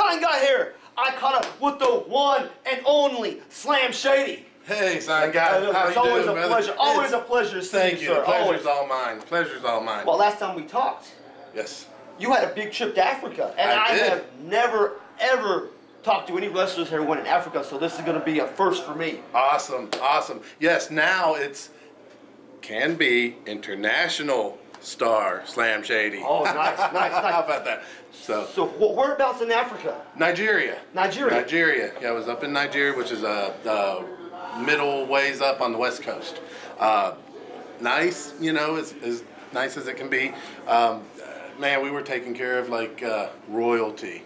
Sign guy here. I caught up with the one and only Slam Shady. Hey, sign guy. It's always a pleasure. Always a pleasure to see you, sir. Thank you. Pleasure's all mine. Pleasure's all mine. Well, last time we talked, yes, you had a big trip to Africa, and I have never ever talked to any wrestlers here who went in Africa, so this is going to be a first for me. Awesome, awesome. Yes, now can be international star Slam Shady. Oh, nice. How about that? So whereabouts in Africa? Nigeria. Nigeria. Yeah, I was up in Nigeria, which is middle ways up on the west coast. Nice, as nice as it can be. Man, we were taking care of like royalty.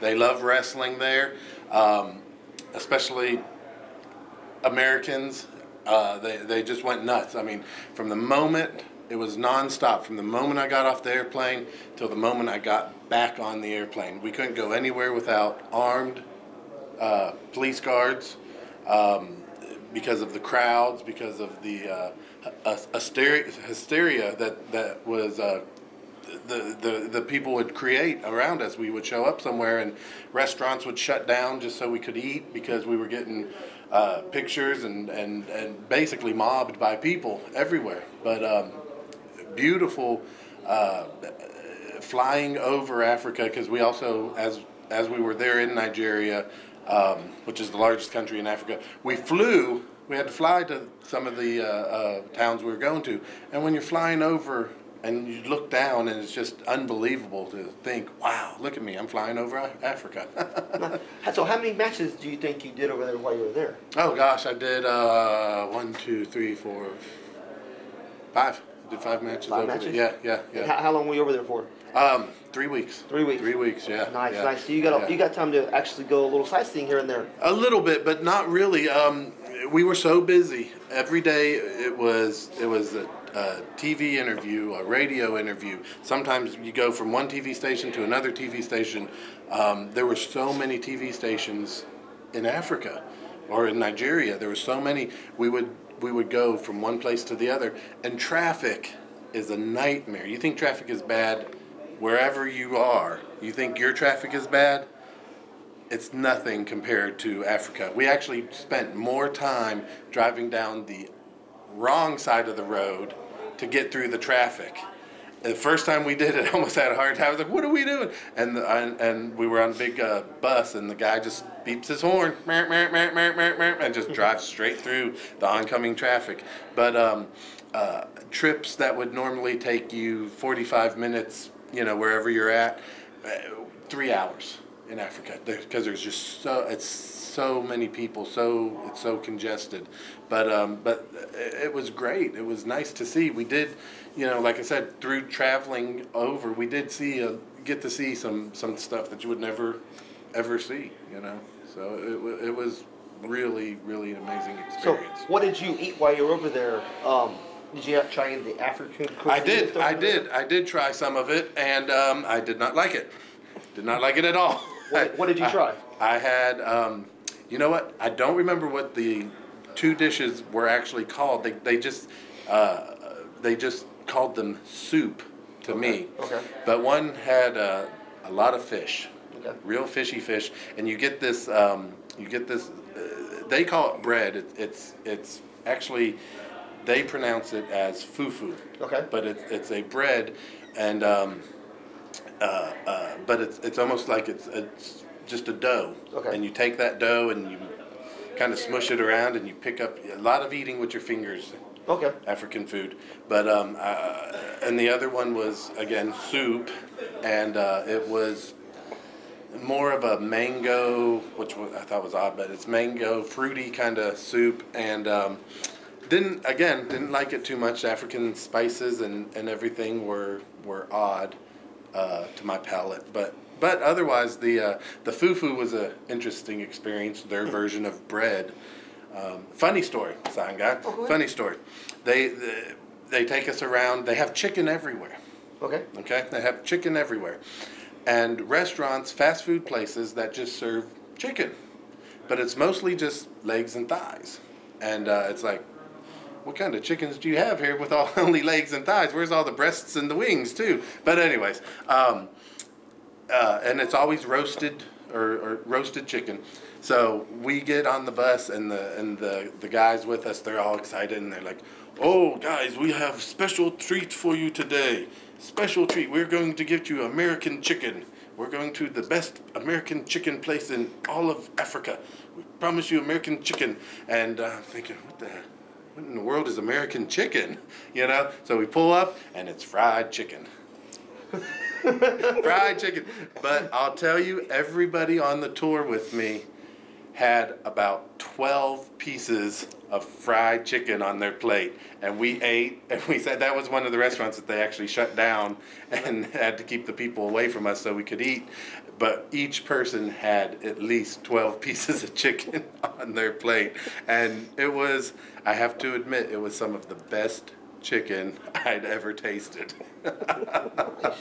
They love wrestling there, especially Americans. They just went nuts. I mean, from the moment, it was nonstop. From the moment I got off the airplane till the moment I got back on the airplane. We couldn't go anywhere without armed police guards because of the crowds, because of the hysteria that was the people would create around us. We would show up somewhere and restaurants would shut down just so we could eat because we were getting pictures and basically mobbed by people everywhere. But beautiful flying over Africa, because we also, as we were there in Nigeria, which is the largest country in Africa, we had to fly to some of the towns we were going to, and when you're flying over and you look down, and it's just unbelievable to think, wow, look at me, I'm flying over Africa. So how many matches do you think you did over there while you were there? Oh gosh, I did 1, 2, 3, 4, 5. I did 5 matches over there. Yeah. How long were you over there for? 3 weeks. 3 weeks. 3 weeks, yeah. Nice. So you got time to actually go a little sightseeing here and there. A little bit, but not really. We were so busy. Every day it was a TV interview, a radio interview. Sometimes you go from one TV station to another TV station. There were so many TV stations in Africa or in Nigeria. There were so many. We would go from one place to the other, and traffic is a nightmare. You think traffic is bad wherever you are. You think your traffic is bad? It's nothing compared to Africa. We actually spent more time driving down the wrong side of the road to get through the traffic. The first time we did it, I almost had a hard time. I was like, what are we doing? And we were on a big bus, and the guy just beeps his horn, and just drives straight through the oncoming traffic. But trips that would normally take you 45 minutes, wherever you're at, 3 hours in Africa, because there's just so many people, it's so congested. But it was great. It was nice to see. We did, like I said, through traveling over, we did get to see some stuff that you would never ever see. So it was really, really an amazing experience. So what did you eat while you were over there? Did you try any of the African cuisine? I did try some of it, and I did not like it. Did not like it at all. What did you try? I had, you know what? I don't remember what the 2 dishes were actually called. They just called them soup to me. Okay. But one had a lot of fish, real fishy fish, and you get this. They call it bread. It's actually, they pronounce it as fufu. Okay. But it's a bread, and but it's almost like it's just a dough. Okay. And you take that dough and you kind of smush it around, and you pick up a lot of eating with your fingers. Okay. African food. But and the other one was again soup, and it was more of a mango, which I thought was odd, but it's mango fruity kind of soup, and didn't like it too much. African spices and everything were odd to my palate, but otherwise the fufu was an interesting experience. Their version of bread. Funny story, sign guy. Okay. Funny story. They take us around. They have chicken everywhere. Okay. They have chicken everywhere, and restaurants, fast food places that just serve chicken, but it's mostly just legs and thighs, and it's like, what kind of chickens do you have here with only legs and thighs? Where's all the breasts and the wings too? But anyways, and it's always roasted or roasted chicken. So we get on the bus, and the guys with us, they're all excited, and they're like, "Oh, guys, we have special treat for you today. Special treat. We're going to give you American chicken. We're going to the best American chicken place in all of Africa. We promise you American chicken." And I'm thinking, what in the world is American chicken? You know? So we pull up, and it's fried chicken. Fried chicken. But I'll tell you, everybody on the tour with me had about 12 pieces of fried chicken on their plate, and we ate, and we said that was one of the restaurants that they actually shut down and had to keep the people away from us so we could eat. But each person had at least 12 pieces of chicken on their plate, and it was, I have to admit, it was some of the best chicken I'd ever tasted.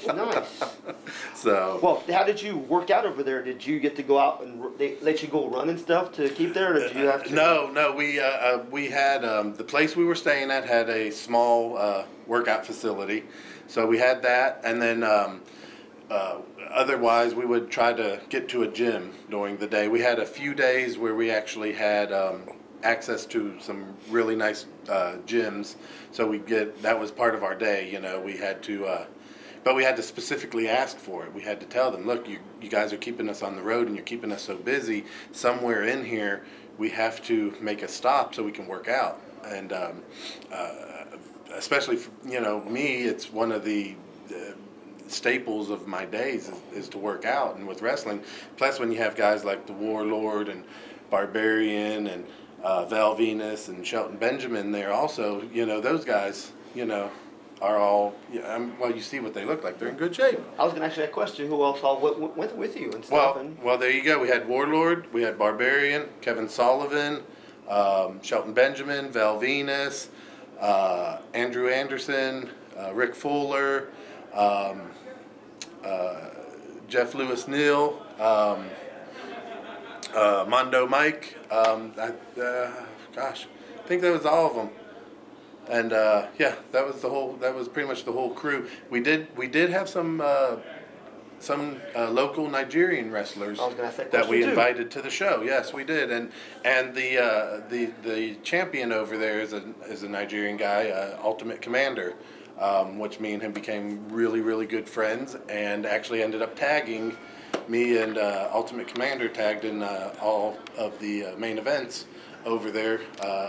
Nice. So. Well, how did you work out over there? Did you get to go out and they let you go run and stuff to keep there, or did you have to? No. We had the place we were staying at had a small workout facility, so we had that, and then otherwise we would try to get to a gym during the day. We had a few days where we actually had access to some really nice gyms, so that was part of our day. You know, we had to, but we had to specifically ask for it. We had to tell them, look, you guys are keeping us on the road and you're keeping us so busy. Somewhere in here, we have to make a stop so we can work out. And especially for, me, it's one of the staples of my days is to work out, and with wrestling. Plus, when you have guys like the Warlord and Barbarian and Val Venus and Shelton Benjamin there also, those guys, are all, well, you see what they look like. They're in good shape. I was going to ask you that question. Who else all went with you and stuff? Well, there you go. We had Warlord, we had Barbarian, Kevin Sullivan, Shelton Benjamin, Val Venus, Andrew Anderson, Rick Fuller, Jeff Lewis Neal, Mondo Mike, gosh, I think that was all of them. And that was pretty much the whole crew. We did have some local Nigerian wrestlers that we invited to the show. Yes, we did. And the champion over there is a Nigerian guy, Ultimate Commander, which me and him became really, really good friends, and actually ended up tagging. Me and Ultimate Commander tagged in all of the main events over there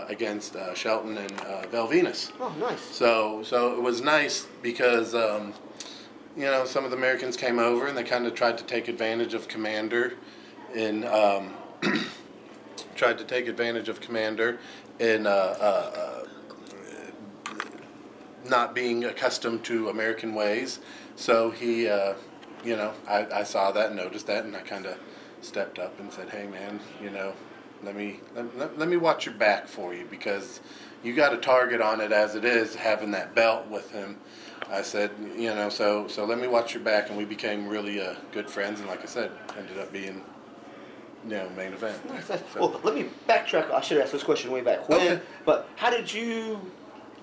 against Shelton and Val Venus. Oh, nice. So it was nice because some of the Americans came over and they kind of tried to take advantage of Commander in not being accustomed to American ways. So he. I saw that and noticed that, and I kind of stepped up and said, "Hey, man, let me watch your back for you, because you got a target on it as it is, having that belt with him." I said, so let me watch your back, and we became really good friends, and like I said, ended up being, main event. Nice. So. Well, let me backtrack. I should ask this question way back when, okay. But how did you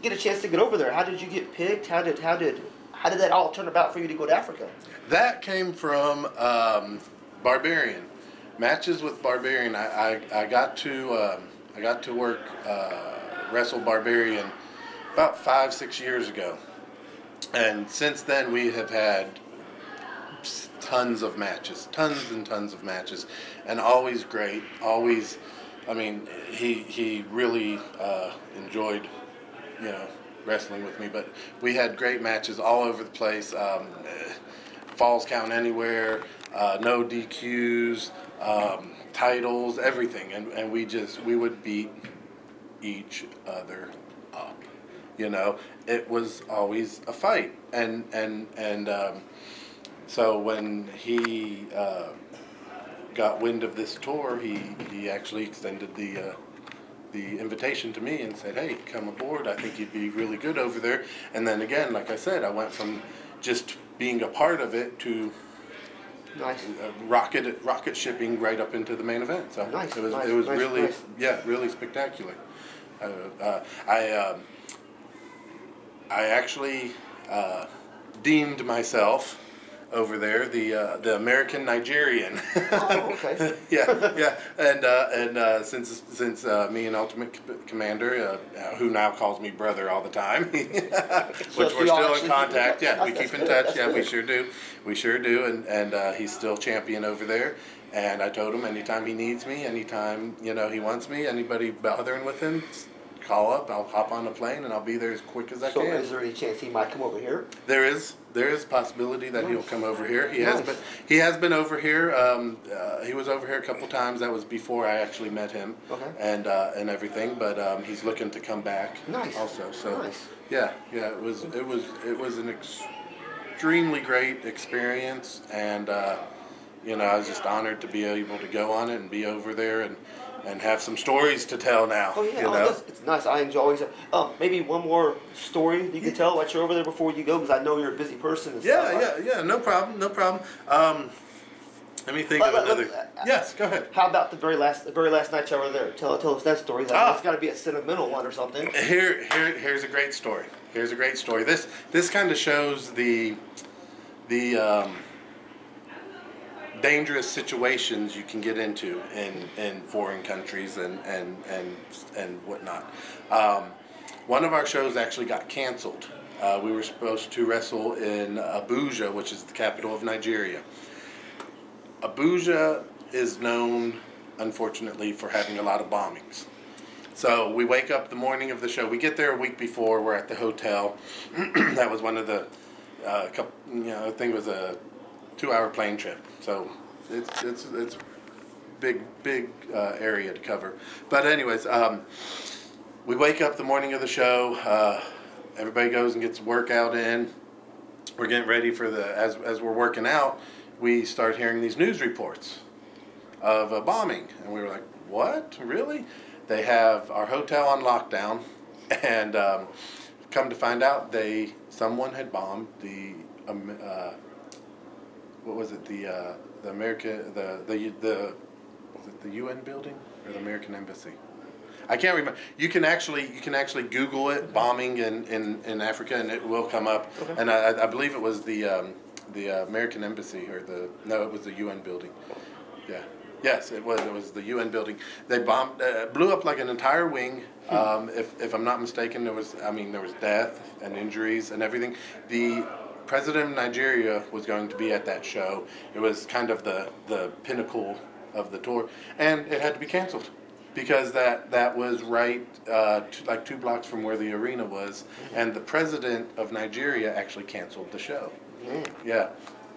get a chance to get over there? How did you get picked? How did that all turn about for you to go to Africa? That came from Barbarian. Matches with Barbarian. I got to work wrestle Barbarian about 5-6 years ago, and since then we have had tons and tons of matches, and always great. Always, he really enjoyed wrestling with me, but we had great matches all over the place. Falls count anywhere, no DQs, titles, everything, and we would beat each other up. It was always a fight, and so when he got wind of this tour, he actually extended the invitation to me and said, "Hey, come aboard. I think you'd be really good over there." And then again, like I said, I went from just being a part of it to nice. rocket shipping right up into the main event. So nice. It was nice. really nice. Really spectacular. I actually deemed myself over there, the American Nigerian. Oh, okay. yeah. And since me and Ultimate Commander, who now calls me brother all the time, which we're still in contact. Yeah, we keep in touch. Yeah, we sure do. And he's still champion over there. And I told him anytime he needs me, anytime he wants me, anybody bothering with him, call up. I'll hop on a plane and I'll be there as quick as I can. So is there any chance he might come over here? There is a possibility that he'll come over here. He has been over here. He was over here a couple times. That was before I actually met him. Okay. And everything. But he's looking to come back. Nice. Also. So nice. Yeah. It was an extremely great experience, and I was just honored to be able to go on it and be over there and have some stories to tell now. Oh yeah, it's nice. I enjoy it. Maybe one more story you can tell while you're over there before you go, because I know you're a busy person. And Yeah. No problem. Let me think of another. Yes, go ahead. How about the very last night you were there? Tell us that story. It's got to be a sentimental one or something. Here's a great story. This kind of shows the dangerous situations you can get into in foreign countries and whatnot. One of our shows actually got canceled. We were supposed to wrestle in Abuja, which is the capital of Nigeria. Abuja is known, unfortunately, for having a lot of bombings. So we wake up the morning of the show. We get there a week before. We're at the hotel. That was one of the, I think it was a 2-hour plane trip. So it's big area to cover. But anyways, we wake up the morning of the show. Everybody goes and gets a workout in. We're getting ready for as we're working out, we start hearing these news reports of a bombing, and we were like, "What? Really?" They have our hotel on lockdown, and come to find out, someone had bombed the what was it? The UN building or the American embassy? I can't remember. You can actually Google it, bombing in Africa, and it will come up. Okay. And I believe it was the American embassy it was the UN building. Yeah. Yes, it was the UN building. They bombed, blew up like an entire wing. If I'm not mistaken, there was death and injuries and everything. The president of Nigeria was going to be at that show. It was kind of the pinnacle of the tour, and it had to be canceled because that was right like 2 blocks from where the arena was, and the president of Nigeria actually canceled the show. Yeah,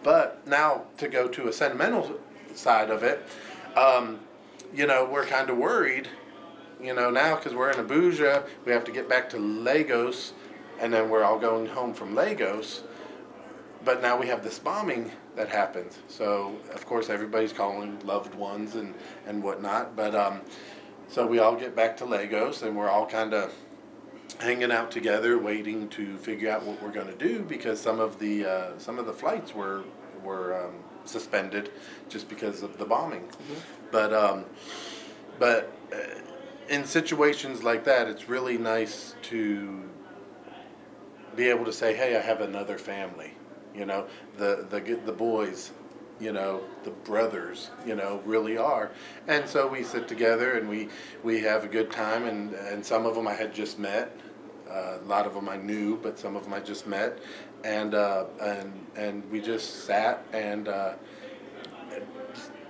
but now to go to a sentimental side of it, we're kind of worried, now because we're in Abuja, we have to get back to Lagos, and then we're all going home from Lagos. But now we have this bombing that happens. So, of course, everybody's calling loved ones and whatnot. But so we all get back to Lagos, and we're all kind of hanging out together, waiting to figure out what we're going to do, because some of the flights were suspended just because of the bombing. Mm-hmm. But in situations like that, it's really nice to be able to say, "Hey, I have another family." The boys, the brothers, really are. And so we sit together and we have a good time, and some of them I had just met. A lot of them I knew, but some of them I just met. And we just sat and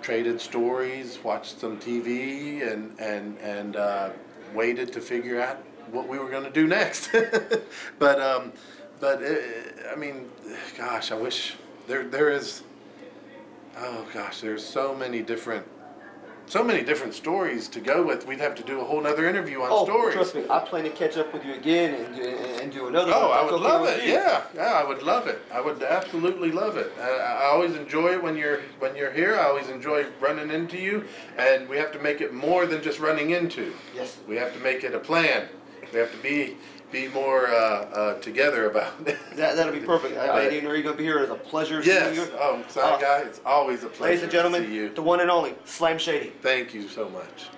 traded stories, watched some TV, and waited to figure out what we were going to do next. But gosh, I wish there is. Oh gosh, there's so many different stories to go with. We'd have to do a whole nother interview on stories. Trust me, I plan to catch up with you again and do another one. Oh, I would love it. Yeah, I would love it. I would absolutely love it. I always enjoy it when you're here. I always enjoy running into you, and we have to make it more than just running into. Yes. We have to make it a plan. We have to be more together about it. That'll be perfect. I didn't know you're going to be here. It's a pleasure seeing you. Oh, sorry, guy. It's always a pleasure. Ladies and gentlemen, to see you. The one and only Slam Shady. Thank you so much.